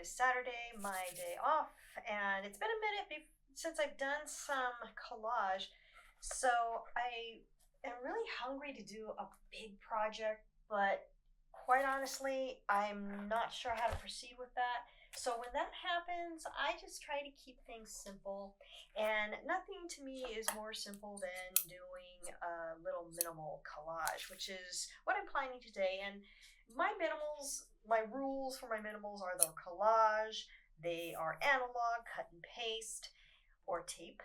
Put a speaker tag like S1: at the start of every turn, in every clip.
S1: is Saturday, my day off, and it's been a minute since I've done some collage. So I am really hungry to do a big project, but quite honestly, I'm not sure how to proceed with that. So when that happens, I just try to keep things simple, and nothing to me is more simple than doing a little minimal collage, which is what I'm planning today. And my rules for my minimals are the collage, they are analog, cut and paste, or tape,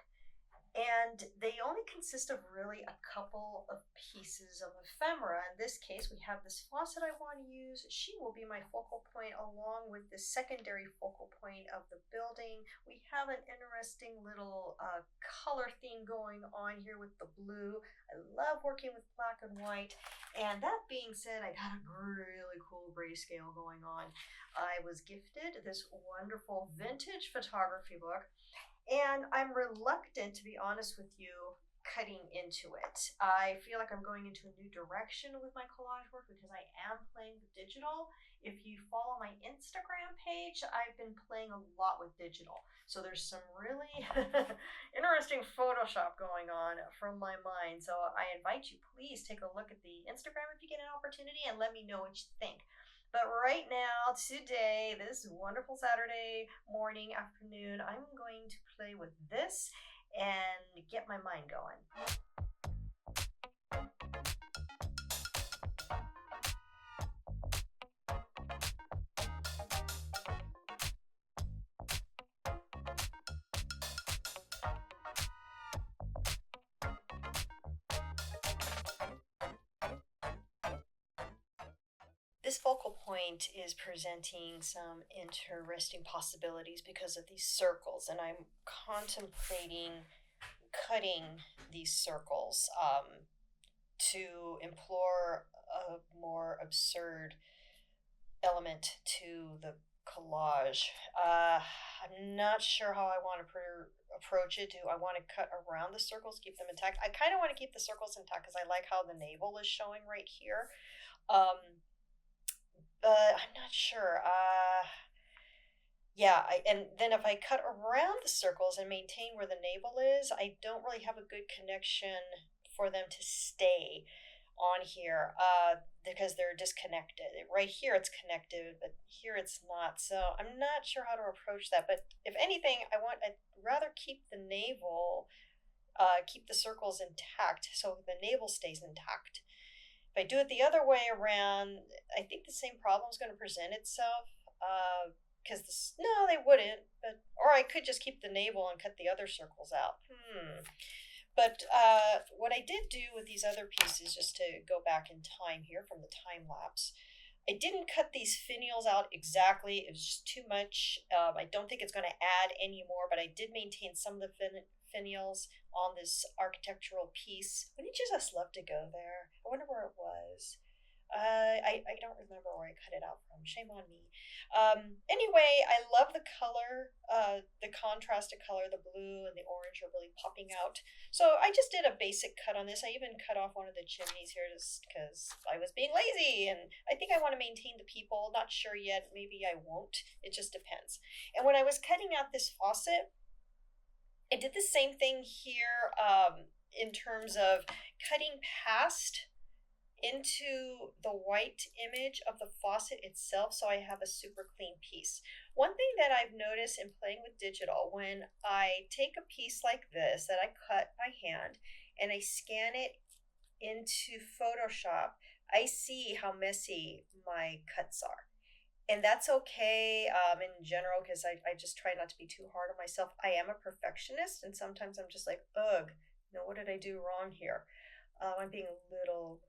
S1: and they only consist of really a couple of pieces of ephemera. In this case, we have this faucet I want to use. She will be my focal point along with the secondary focal point of the building. We have an interesting little color theme going on here with the blue. I love working with black and white. And that being said, I got a really cool grayscale going on. I was gifted this wonderful vintage photography book, and I'm reluctant, to be honest with you, cutting into it. I feel like I'm going into a new direction with my collage work because I am playing with digital. If you follow my Instagram page, I've been playing a lot with digital. So there's some really interesting Photoshop going on from my mind. So I invite you, please take a look at the Instagram if you get an opportunity and let me know what you think. But right now, today, this wonderful Saturday morning, afternoon, I'm going to play with this and get my mind going. This focal point is presenting some interesting possibilities because of these circles, and I'm contemplating cutting these circles to implore a more absurd element to the collage. I'm not sure how I want to approach it. Do I want to cut around the circles, keep them intact? I kind of want to keep the circles intact because I like how the navel is showing right here. But I'm not sure. Yeah, and then if I cut around the circles and maintain where the navel is, I don't really have a good connection for them to stay on here because they're disconnected. Right here it's connected, but here it's not. So I'm not sure how to approach that. But if anything, I'd rather keep the navel, keep the circles intact so the navel stays intact. If I do it the other way around, I think the same problem is going to present itself. Because no, they wouldn't. But or I could just keep the navel and cut the other circles out. But what I did do with these other pieces, just to go back in time here from the time lapse, I didn't cut these finials out exactly. It was just too much. I don't think it's going to add any more, but I did maintain some of the finials on this architectural piece. Wouldn't you just love to go there? I wonder where it was. I don't remember where I cut it out from. Shame on me. Anyway, I love the color, the contrasted color, the blue and the orange are really popping out. So I just did a basic cut on this. I even cut off one of the chimneys here just because I was being lazy, and I think I want to maintain the people. Not sure yet. Maybe I won't. It just depends. And when I was cutting out this faucet, I did the same thing here in terms of cutting past into the white image of the faucet itself so I have a super clean piece. One thing that I've noticed in playing with digital, when I take a piece like this that I cut by hand and I scan it into Photoshop, I see how messy my cuts are. And that's okay in general because I just try not to be too hard on myself. I am a perfectionist, and sometimes I'm just like, ugh, what did I do wrong here? I'm being a little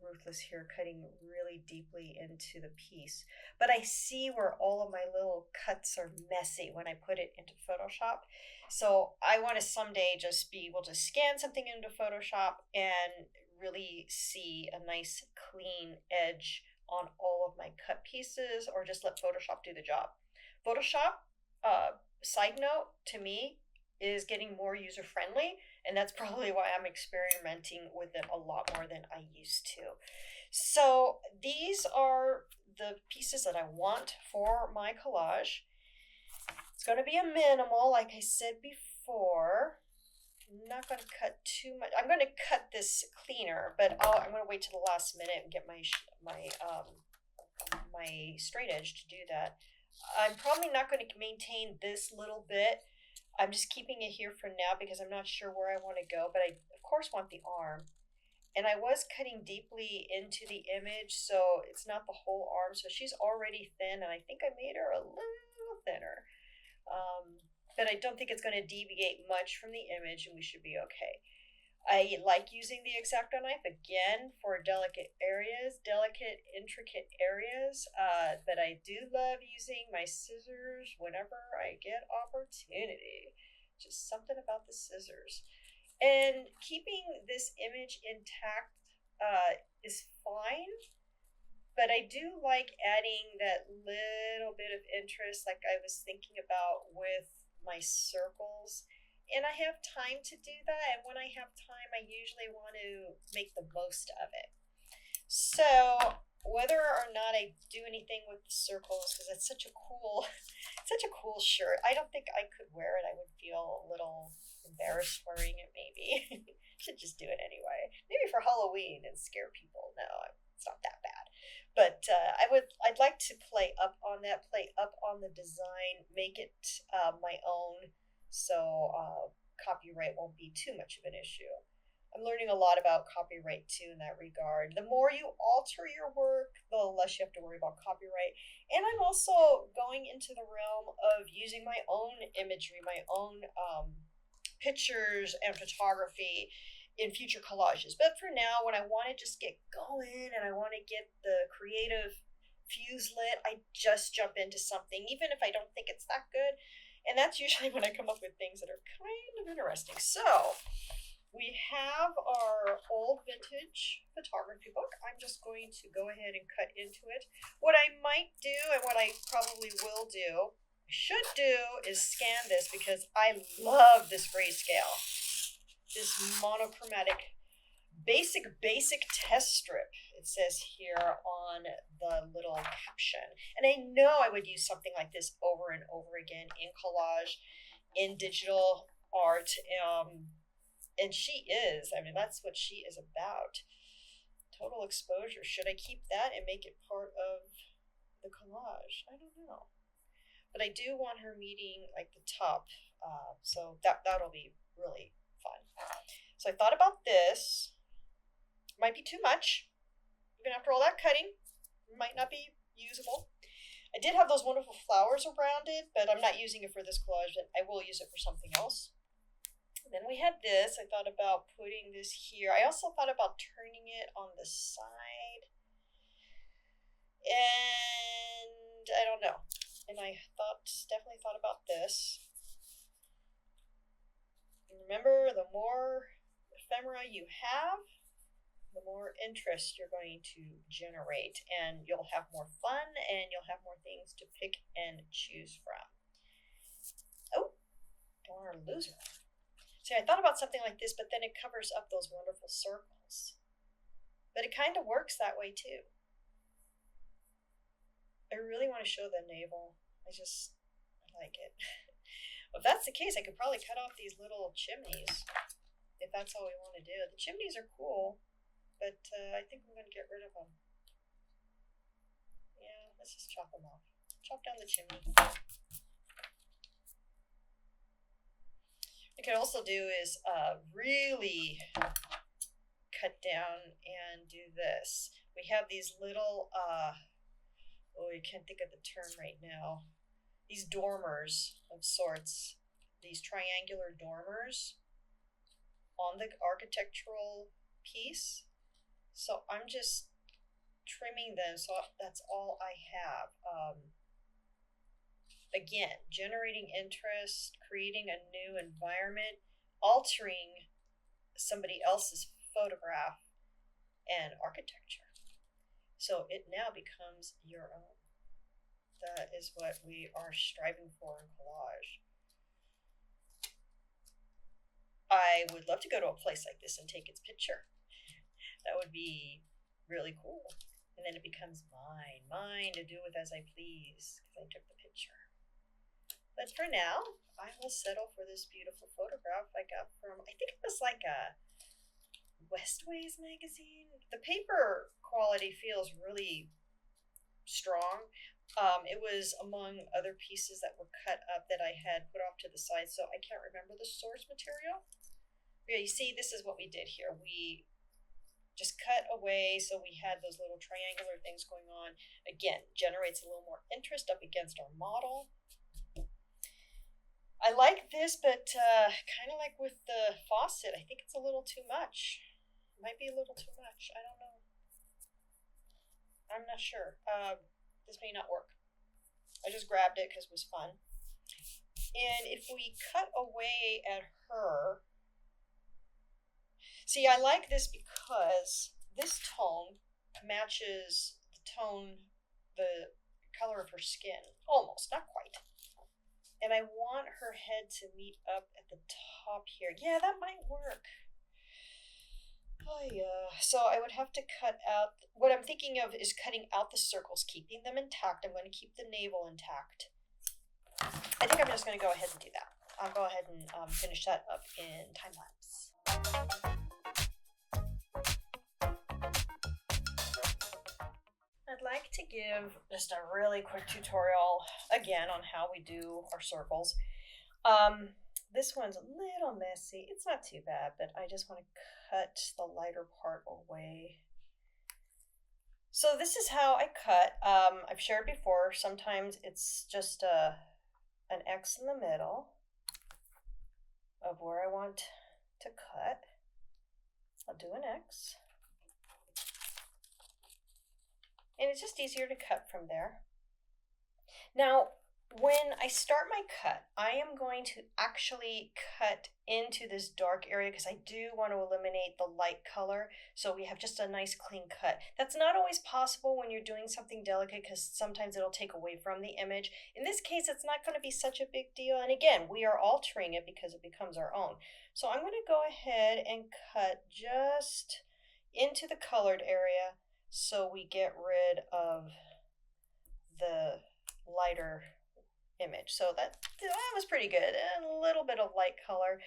S1: ruthless here, cutting really deeply into the piece. But I see where all of my little cuts are messy when I put it into Photoshop. So I want to someday just be able to scan something into Photoshop and really see a nice clean edge on all of my cut pieces, or just let Photoshop do the job. Photoshop, side note, to me, is getting more user friendly, and that's probably why I'm experimenting with it a lot more than I used to. So these are the pieces that I want for my collage. It's going to be a minimal, like I said before. I'm not going to cut too much. I'm going to cut this cleaner, but I'm going to wait till the last minute and get my straight edge to do that. I'm probably not going to maintain this little bit. I'm just keeping it here for now because I'm not sure where I want to go, but I of course want the arm. And I was cutting deeply into the image, so it's not the whole arm. So she's already thin, and I think I made her a little thinner. But I don't think it's going to deviate much from the image, and we should be okay. I like using the X-Acto knife again for delicate areas, delicate, intricate areas. But I do love using my scissors whenever I get opportunity. Just something about the scissors. And keeping this image intact is fine, but I do like adding that little bit of interest, like I was thinking about with my circles. And I have time to do that, and when I have time, I usually want to make the most of it. So whether or not I do anything with the circles, because it's such a cool, such a cool shirt. I don't think I could wear it. I would feel a little embarrassed wearing it. Maybe should just do it anyway. Maybe for Halloween and scare people. No, it's not that bad. But I'd like to play up on that, play up on the design, make it my own, so copyright won't be too much of an issue. I'm learning a lot about copyright too in that regard. The more you alter your work, the less you have to worry about copyright. And I'm also going into the realm of using my own imagery, my own pictures and photography in future collages. But for now, when I want to just get going and I want to get the creative fuse lit, I just jump into something, even if I don't think it's that good. And that's usually when I come up with things that are kind of interesting. So we have our old vintage photography book. I'm just going to go ahead and cut into it. What I might do, and what I probably will do, should do, is scan this because I love this grayscale. This monochromatic basic test strip, it says here on the little caption. And I know I would use something like this over and over again in collage, in digital art. And she is, I mean, that's what she is about. Total exposure. Should I keep that and make it part of the collage? I don't know. But I do want her meeting like the top, so that'll be really fun. So I thought about this. Might be too much. Even after all that cutting, might not be usable. I did have those wonderful flowers around it, but I'm not using it for this collage. I will use it for something else. And then we had this. I thought about putting this here. I also thought about turning it on the side. And I don't know. And I definitely thought about this. And remember, the more ephemera you have, the more interest you're going to generate, and you'll have more fun, and you'll have more things to pick and choose from. Oh, darn loser. See, I thought about something like this, but then it covers up those wonderful circles. But it kind of works that way too. I really want to show the navel. I like it. Well, if that's the case, I could probably cut off these little chimneys, if that's all we want to do. The chimneys are cool, but I think I'm going to get rid of them. Yeah, let's just chop them off. Chop down the chimney. What I could also do is really cut down and do this. We have these little, I can't think of the term right now. These dormers of sorts, these triangular dormers on the architectural piece. So I'm just trimming them, so that's all I have. Again, generating interest, creating a new environment, altering somebody else's photograph and architecture. So it now becomes your own. That is what we are striving for in collage. I would love to go to a place like this and take its picture. That would be really cool. And then it becomes mine to do with as I please because I took the picture. But for now, I will settle for this beautiful photograph I got from, I think it was like a Westways magazine. The paper quality feels really strong. It was among other pieces that were cut up that I had put off to the side, so I can't remember the source material. Yeah, you see, this is what we did here. We just cut away, so we had those little triangular things going on. Again, generates a little more interest up against our model. I like this, but kind of like with the faucet, I think it's a little too much. Might be a little too much. I don't know. I'm not sure. This may not work. I just grabbed it because it was fun. And if we cut away at her, see, I like this because this tone matches the tone, the color of her skin. Almost, not quite. And I want her head to meet up at the top here. Yeah, that might work. Oh, yeah. So I would have to cut out. What I'm thinking of is cutting out the circles, keeping them intact. I'm going to keep the navel intact. I think I'm just going to go ahead and do that. I'll go ahead and finish that up in time lapse. I'd like to give just a really quick tutorial again on how we do our circles. This one's a little messy. It's not too bad, but I just want to cut the lighter part away. So this is how I cut. I've shared before, sometimes it's just an X in the middle of where I want to cut. I'll do an X. And it's just easier to cut from there. Now, when I start my cut, I am going to actually cut into this dark area because I do want to eliminate the light color so we have just a nice clean cut. That's not always possible when you're doing something delicate because sometimes it'll take away from the image. In this case, it's not going to be such a big deal. And again, we are altering it because it becomes our own. So I'm going to go ahead and cut just into the colored area so we get rid of the lighter image. So that was pretty good. And a little bit of light color.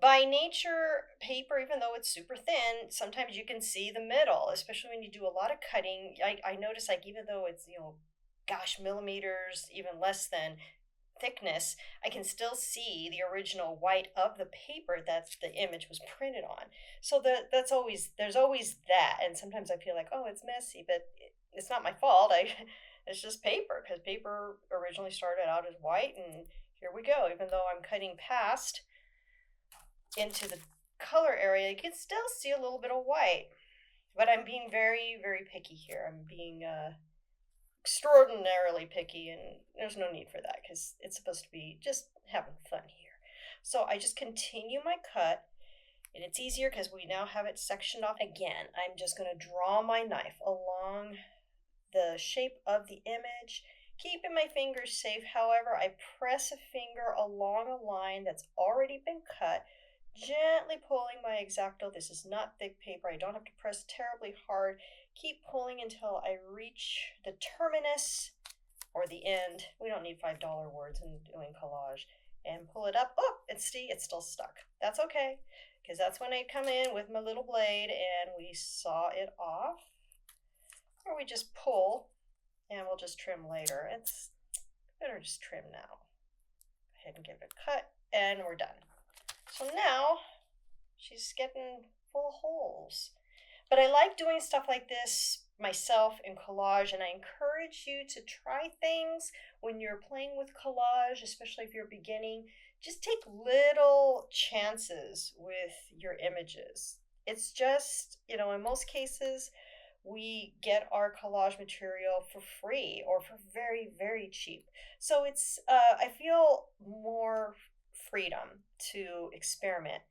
S1: By nature, paper, even though it's super thin, sometimes you can see the middle, especially when you do a lot of cutting. I notice, like, even though it's, gosh, millimeters, even less than thickness, I can still see the original white of the paper that the image was printed on. So there's always that. And sometimes I feel like, oh, it's messy, but it's not my fault. It's just paper, because paper originally started out as white, and here we go. Even though I'm cutting past into the color area, you can still see a little bit of white. But I'm being very, very picky here. I'm being extraordinarily picky, and there's no need for that because it's supposed to be just having fun here. So I just continue my cut, and it's easier because we now have it sectioned off. Again, I'm just going to draw my knife along the shape of the image, keeping my fingers safe. However, I press a finger along a line that's already been cut, gently pulling my X-Acto. This is not thick paper. I don't have to press terribly hard. Keep pulling until I reach the terminus or the end. We don't need $5 words in doing collage. And pull it up. Oh, it's still stuck. That's okay, because that's when I come in with my little blade and we saw it off. Or we just pull and we'll just trim later. It's better just trim now. Go ahead and give it a cut and we're done. So now she's getting full of holes. But I like doing stuff like this myself in collage, and I encourage you to try things when you're playing with collage, especially if you're beginning. Just take little chances with your images. It's just, in most cases, we get our collage material for free or for very, very cheap. So it's, I feel more freedom to experiment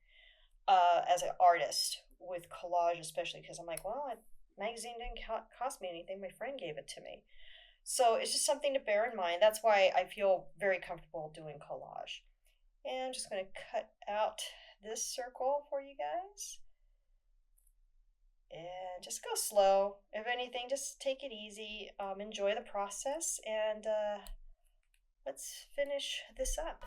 S1: as an artist with collage, especially because I'm like, well, magazine didn't cost me anything. My friend gave it to me. So it's just something to bear in mind. That's why I feel very comfortable doing collage. And I'm just going to cut out this circle for you guys. And just go slow. If anything, just take it easy. Enjoy the process, and let's finish this up.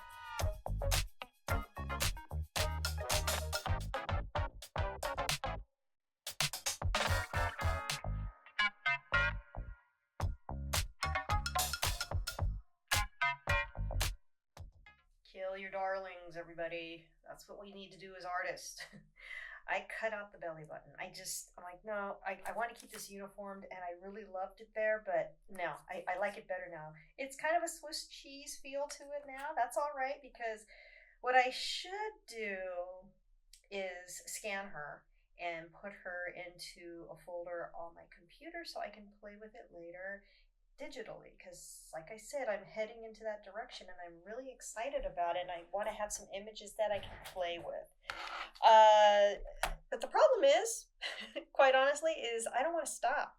S1: Kill your darlings, everybody. That's what we need to do as artists. I cut out the belly button. I'm like, no, I want to keep this uniformed, and I really loved it there, but no, I like it better now. It's kind of a Swiss cheese feel to it now. That's all right, because what I should do is scan her and put her into a folder on my computer so I can play with it later digitally, because like I said, I'm heading into that direction and I'm really excited about it, and I want to have some images that I can play with. But the problem is, quite honestly, is I don't want to stop.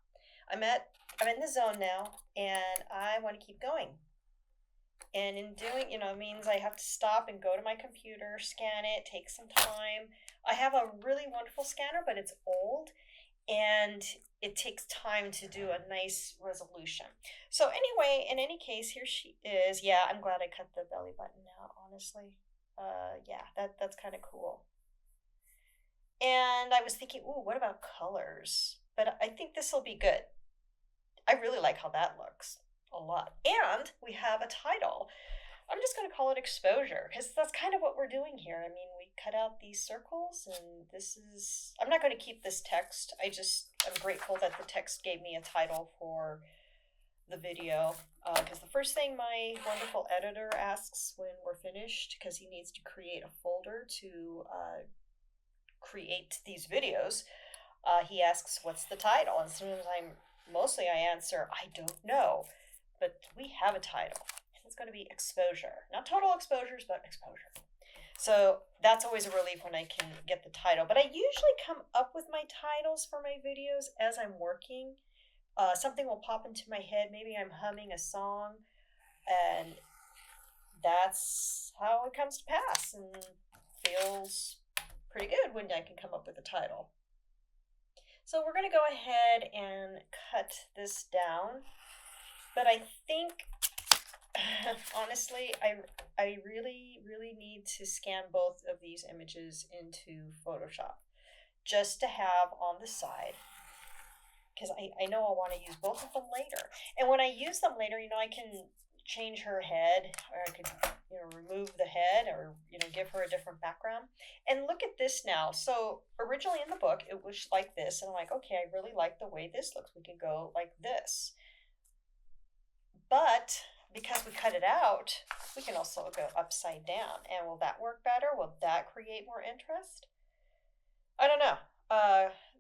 S1: I'm in the zone now, and I want to keep going. And in doing, it means I have to stop and go to my computer, scan it, take some time. I have a really wonderful scanner, but it's old, and it takes time to do a nice resolution. So anyway, in any case, here she is. Yeah, I'm glad I cut the belly button out, honestly. Yeah, that's kind of cool. And I was thinking, ooh, what about colors? But I think this will be good. I really like how that looks a lot. And we have a title. I'm just going to call it exposure, because that's kind of what we're doing here. I mean, we cut out these circles, and this is. I'm not going to keep this text. I'm grateful that the text gave me a title for the video, because the first thing my wonderful editor asks when we're finished, because he needs to create a folder to create these videos, he asks, "What's the title?" And sometimes I answer, "I don't know," but we have a title. It's going to be exposure, not total exposures, but exposure. So that's always a relief when I can get the title. But I usually come up with my titles for my videos as I'm working. Something will pop into my head. Maybe I'm humming a song, and that's how it comes to pass, and feels pretty good when I can come up with a title. So we're going to go ahead and cut this down. But I think, honestly, I really need to scan both of these images into Photoshop just to have on the side, because I know I want to use both of them later. And when I use them later, I can change her head, or I could, remove the head, or, give her a different background. And look at this now. So originally in the book, it was like this. And I'm like, okay, I really like the way this looks. We could go like this. But because we cut it out, we can also go upside down. And will that work better? Will that create more interest? I don't know.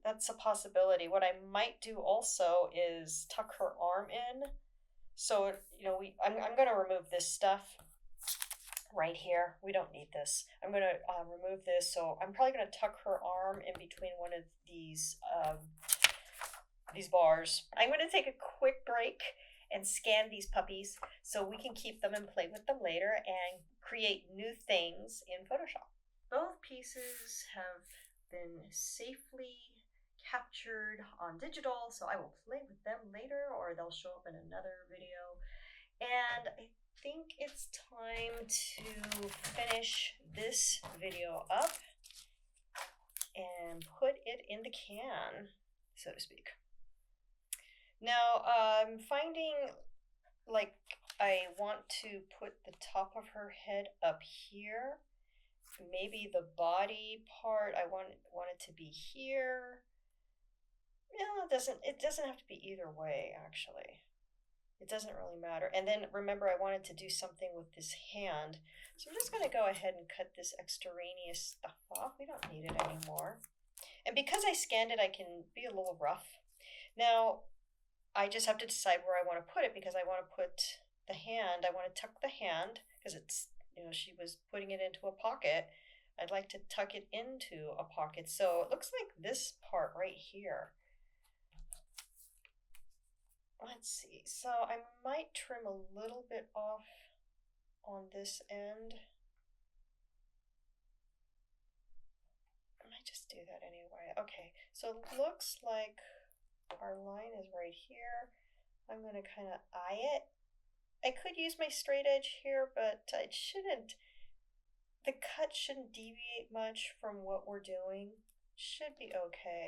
S1: That's a possibility. What I might do also is tuck her arm in. So, I'm going to remove this stuff right here. We don't need this. I'm going to remove this. So I'm probably going to tuck her arm in between one of these bars. I'm going to take a quick break and scan these puppies so we can keep them and play with them later and create new things in Photoshop. Both pieces have been safely captured on digital, so I will play with them later, or they'll show up in another video. And I think it's time to finish this video up and put it in the can, so to speak. Now, I'm finding like I want to put the top of her head up here. Maybe the body part, I want it to be here. No, it doesn't have to be either way, actually. It doesn't really matter. And then remember, I wanted to do something with this hand. So I'm just going to go ahead and cut this extraneous stuff off. We don't need it anymore. And because I scanned it, I can be a little rough. Now, I just have to decide where I want to put it, because I want to put the hand, I want to tuck the hand, because it's, she was putting it into a pocket. I'd like to tuck it into a pocket. So it looks like this part right here. Let's see. So I might trim a little bit off on this end. And I just do that anyway. Okay, so it looks like our line is right here. I'm going to kind of eye it. I could use my straight edge here, but it shouldn't, the cut shouldn't deviate much from what we're doing. Should be okay.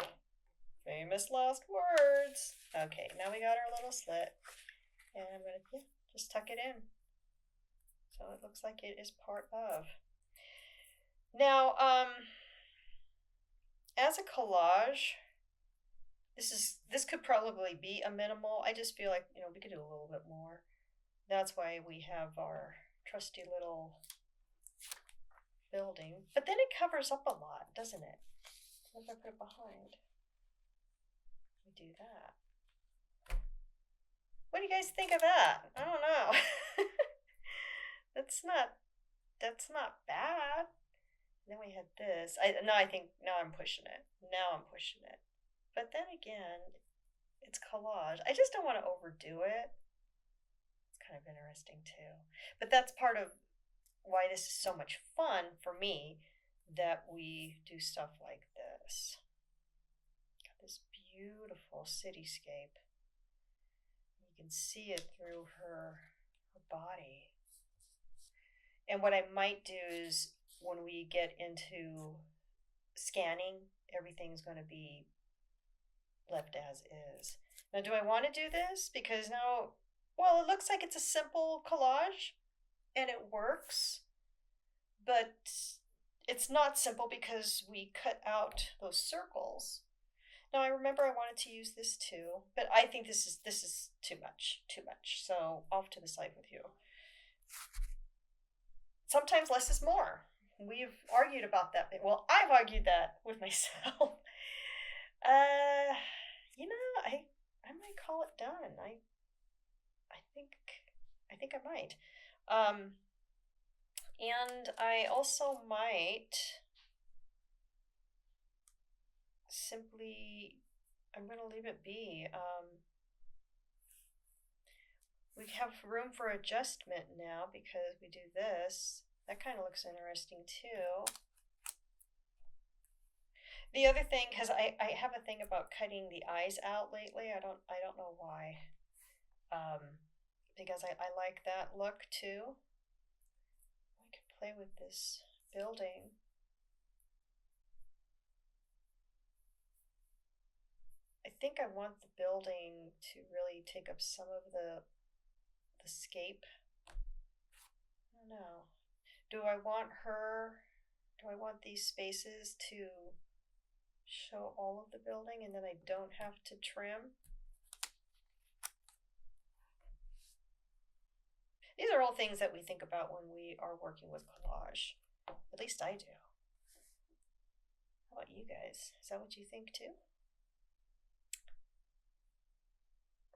S1: Famous last words. Okay, now we got our little slit. And I'm going to just tuck it in. So it looks like it is part of. Now, as a collage, this could probably be a minimal. I just feel like, we could do a little bit more. That's why we have our trusty little building. But then it covers up a lot, doesn't it? What if I put it behind? We do that. What do you guys think of that? I don't know. That's not bad. Then we had this. I think now I'm pushing it. But then again, it's collage. I just don't want to overdo it. It's kind of interesting too. But that's part of why this is so much fun for me, that we do stuff like this. Got this beautiful cityscape. You can see it through her body. And what I might do is, when we get into scanning, everything's going to be left as is. Now, do I want to do this? Because now, well, it looks like it's a simple collage and it works, but it's not simple because we cut out those circles. Now, I remember I wanted to use this too, but I think this is too much. So off to the side with you. Sometimes less is more. We've argued about that. Well, I've argued that with myself. I might call it done. I think I might. And I also might simply, I'm going to leave it be. We have room for adjustment now because we do this. That kind of looks interesting too. The other thing, because I have a thing about cutting the eyes out lately. I don't know why. Because I like that look too. I could play with this building. I think I want the building to really take up some of the scape. I don't know. Do I want these spaces to show all of the building and then I don't have to trim? These are all things that we think about when we are working with collage. At least I do. How about you guys? Is that what you think too?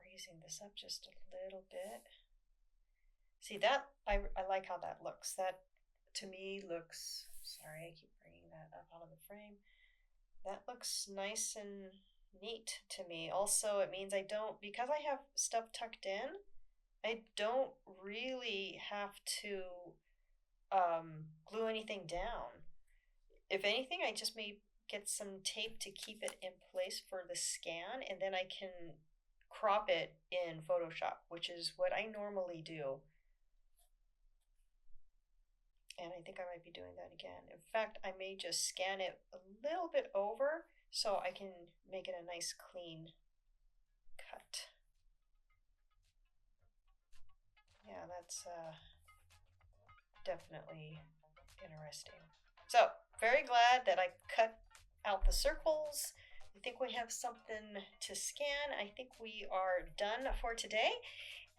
S1: Raising this up just a little bit. See that? I like how that looks. That to me looks, sorry, I keep bringing that up out of the frame. That looks nice and neat to me. Also, it means because I have stuff tucked in, I don't really have to glue anything down. If anything, I just may get some tape to keep it in place for the scan, and then I can crop it in Photoshop, which is what I normally do. And I think I might be doing that again. In fact, I may just scan it a little bit over so I can make it a nice clean cut. Yeah, that's definitely interesting. So, very glad that I cut out the circles. I think we have something to scan. I think we are done for today.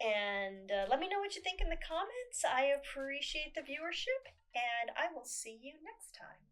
S1: And let me know what you think in the comments. I appreciate the viewership, and I will see you next time.